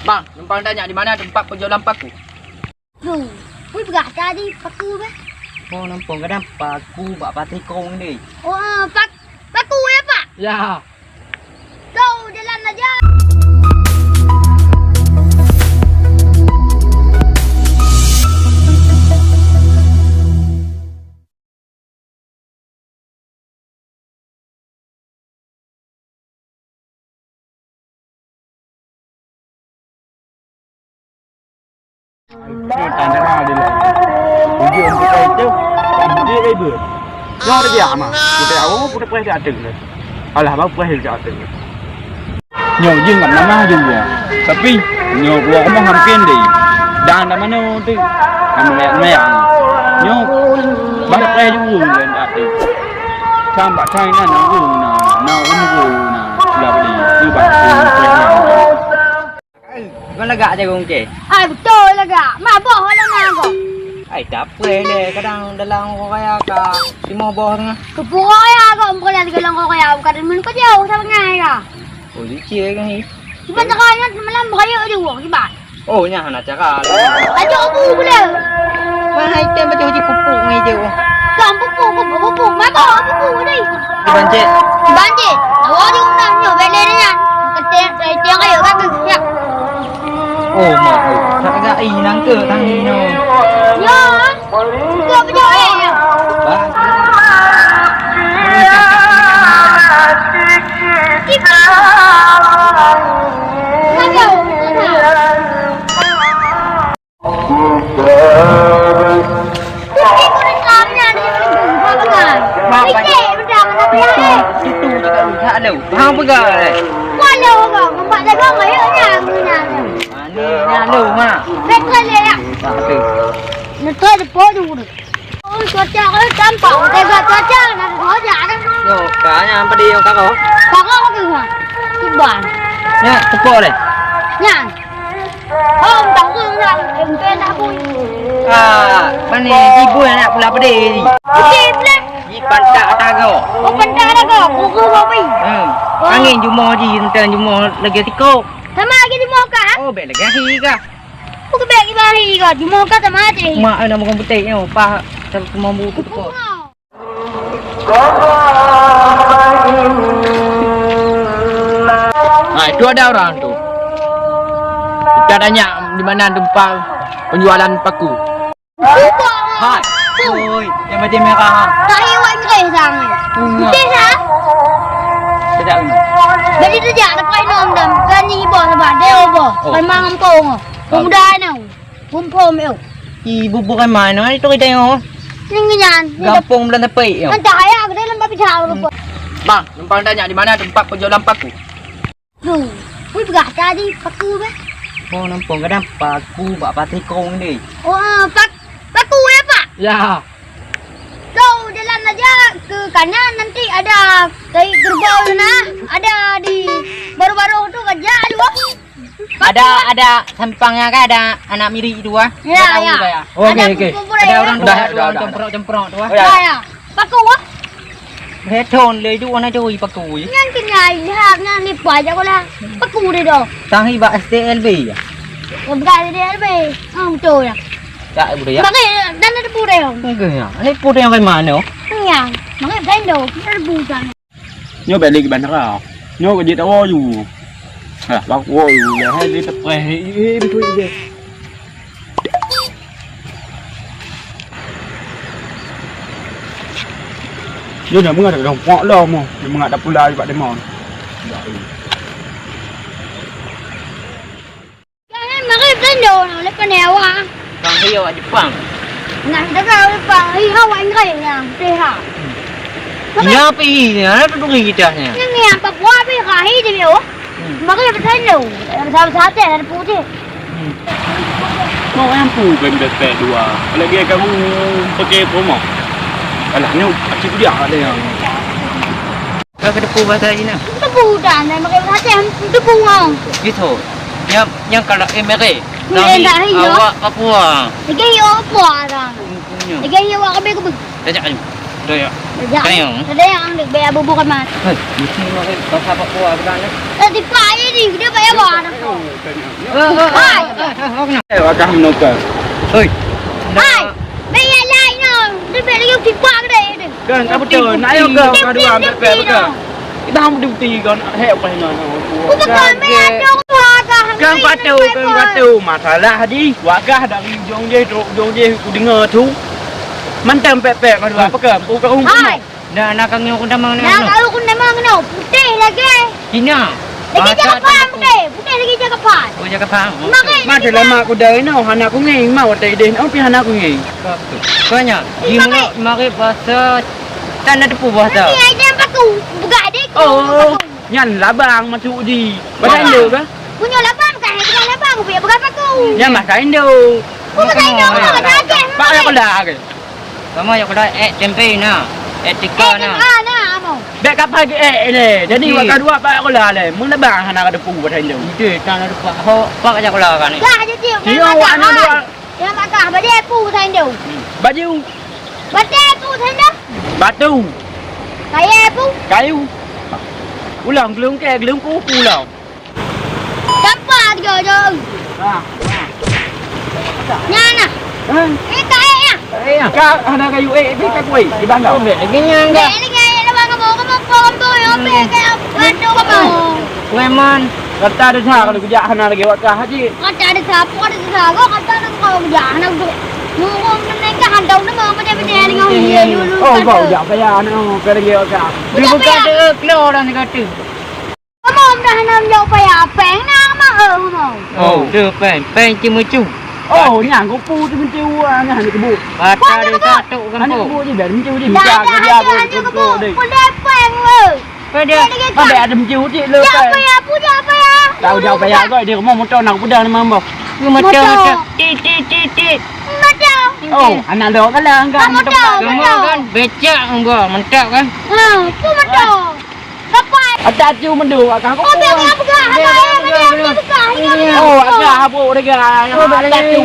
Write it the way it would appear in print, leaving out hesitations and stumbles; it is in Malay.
Bang, numpang tanya di mana tempat penjualan paku? Duh, wih bergak tadi paku be. Oh, numpang kadang paku bak patrikong ni. Oh, paku ya pak? Ya. Kau jalan aja. Tanda lah dia lah. Ujian kita itu, dia itu. Kau ada dia mah. Kita awak pun pernah dia ada. Alah, baru pernah dia ada. Nyawa je nggak nama juga. Tapi nyawa gua ngomong hampir deh. Dan nama mana tu? Nama yang nyawa baru pernah juga dan ada. Sampai China nak umur lah beri. Cuba Kau lagak je kong ke? Ay, betul lah gak. Mabok lah nak kau. Ay, tak apa deh. Kadang dalam kau kaya ka 5 bawah tengah. Kepura ya kau. Muka lihat gelang kau kaya. Bukan minum kau jauh sama ngai kah? Oh, licin kan ni? Cuba cakapnya malam bahaya juga. Cuba. Oh, nyah nak cakap. Aja aku boleh. Mahal item macam uji pupuk ni je. Kau pupuk. Mabok pupuk ni. Dibancet. Banjir. Awak je undang. Nyo beli ni kan. Ketiak kayu kan tu. Ya. Oh, mak. Tak agak inang ke tang ni no. Ya. Kau percaya ya? Bang. Kita. Kau. Itu juga tak ada. Hang pegang. Walau kau, membuat dagang kayaknya punya. Mana lu mak? Betul ya. Tak ada. Betul depo dulu. Oh, cuaca kau tampak. Tega cuaca nak cuaca dah. Yo, kanya apa dia kau kau? Kakak ke mana? Tiban. Ya, tepuk deh. Nyan. Oh, tak tu nak empen nak bui. Mana ibu yang nak pula pedih ni? Okey, boleh. Di pantak tago. Oh, pentas dah kau. Kuku babi. Angin jumlah je, entah jumlah lagi tikuk. Sama lagi di muka. Oh, baik lagi hi ke? Bukan baik di bari kau. Di muka sama aja. Mak nak makan petik ni, pa semua buku tu. Nah, itu ada orang tu. Kita tanya di mana tempat penjualan paku. Bukan. Hai. Oi, yang macam merah. Tak hewan kau sangat. Betul tak? Sedap ni. Jadi tu dia nak pakai nom dam. Kan ni ibu sebab dia ibu. Kan mangan kau. Pemuda ni. Kumpul meu. Ibu bukan mana itu kita tengok. Tinggian. Kampung Belan Tepi. Kan tak payah ke dalam babi jauh lupa. Bang, numpang tanya di mana tempat penjualan paku? Duh, wih bergak tadi paku be. Oh, numpang kadang paku bak patrikong ni. Oh, paku ya pak? Ya. Kau jalan aja ke kanan nanti ada dari gerbau sana. Ada di baru-baru tu kerja dua. Ada sampangnya kan ada anak miri dua. Ya. Okey. Ada orang Dah. cemprok tu. Ya. Paku ah. Beton le tu orang joi paku. Yang kenyai haknya ni pajak lah. Paku dia dah. Tangi bak STLB ya. Bergak dia lebih. Betul lah. Tak boleh ya. Makanya dan ada pura yang. Okey ya. Ni pun yang ke mana? Yang. Makanya bendo kita bukan. Nhớ bé đi cái bàn thằng nào nhớ cái gì tao dù bác vô dù là hay đi tập về em thôi đi như là mưa được đồng ngõ đâu mà nhưng mà đập pula đi bạn đi mòn Makanya bendo nak lepas newa. Bang hiyo at Jepang. Nah, dah kau lepas hiau anh kaya yang sehat. Nya pi ni, ada tu kita ni. Yang ni apa buat pi kahi je bio. Makanya bendo. Sama-sama ada putih. mau em phủ gần đẹp vẻ đùa lại kia kamu pakai promo alahnya acik dia ada yang Kau ke depu bahasa ni nak? Tepu dah, nak makan macam tepu ngau. Gitu. Yang kalau MRA. Tak hiyo. Awak Papua. Lagi hiyo apa dah. Lagi hiyo awak kabel kabel. Tanya ni. Betul ya. Sayang. Ada yang ambil bayar bubukan mas. Hei, mesti mau ke pasar Pak Kuah bukan ya? Tiba ini dia bayar bawa. Hai. Eh, akak menukar. Hei. Hai. Bayar lain no. Dia bayar lagi tiba ke dia ni. Kan, apa betul? Nak ayo ke kadu ambil beg ke? Kita ham bukti kan hek apa ni. Bukan bayar dong warga. Kan kata masalah tadi. Wakah dari ujung je aku dengar tu. Mantam pepek kadu apa ke? Bukan Hai. Dah nak kang yang kundang mana? Nak tahu kun nama kena putih lagi. Cina. Lagi jaga pan putih. Putih lagi jaga pan. Oh jaga pang. Mak dalam mak aku dah no anak aku ngeng mau tak ide. Apa anak aku ngeng? Banyak. Di mari bahasa tanda depu bahasa. Ni ada yang paku. Buka adik. Oh, nyan labang masuk di. Badan dia ke? Punya lapan kan? Punya lapan aku punya bukan paku. Nyan mas kain dia. Aku tak tahu apa kata. Pak yang kelah ke? Kamu yang kedai tempe na. Tiga na. Nah, amo. Bek kapal ke ni. Jadi wakar dua pak kelah le. Mun labang anak ada depu badan dia. Itu tanda depu. Ho, pak aja kula kan ni. Dah je dia. Dia awak anak dua. Yang makan bade pu thành đều. Baju, Bade pu thành đó. batu, Kaya pu. kayu. Ulang gelung ke gelung kuku lah. Dapat je. Nyana. Kaya ya. Kak anak kayu kat kuih di bangau. Kenyang dah. Lagi ada bang kamu pom tu yo pe kaya badu kamu. Lemon. Kata ada sah kalau kerja anak lagi wakah haji. Kata ada siapa ada siapa kata nak kau jangan nak tu. Ngomong neng ka handau nama macam macam ni ngau dia dulu. Oh, bau jak payah anak kerja wakah. Dia bukan ada keluar dah ni kata. Kamu dah nam jauh payah peng nama kamu. Oh, dia pen cuma cu. Oh, ni aku pu tu menciu ni hanya kebu. Kata dia satu kan Hanya po. kebu je biar menciu je Dah bisa dah kerja ada pun ada kamu. kebu deh. Boleh peng lu. Pada Ada ada menciu je le. Siapa ya punya apa ya? Tahu jauh payah kau dia mau motor nak pedang ni mambo. macam tit. Macam. Oh, anak lo kalah kan Motor. Kamu kan becak enggak mentak kan. Tu macam. Dapat. Ada tu mendu akak aku. Oh, biar apa buka? Apa ya? Macam buka. Oh, akak apa dah. Oh, ada tu.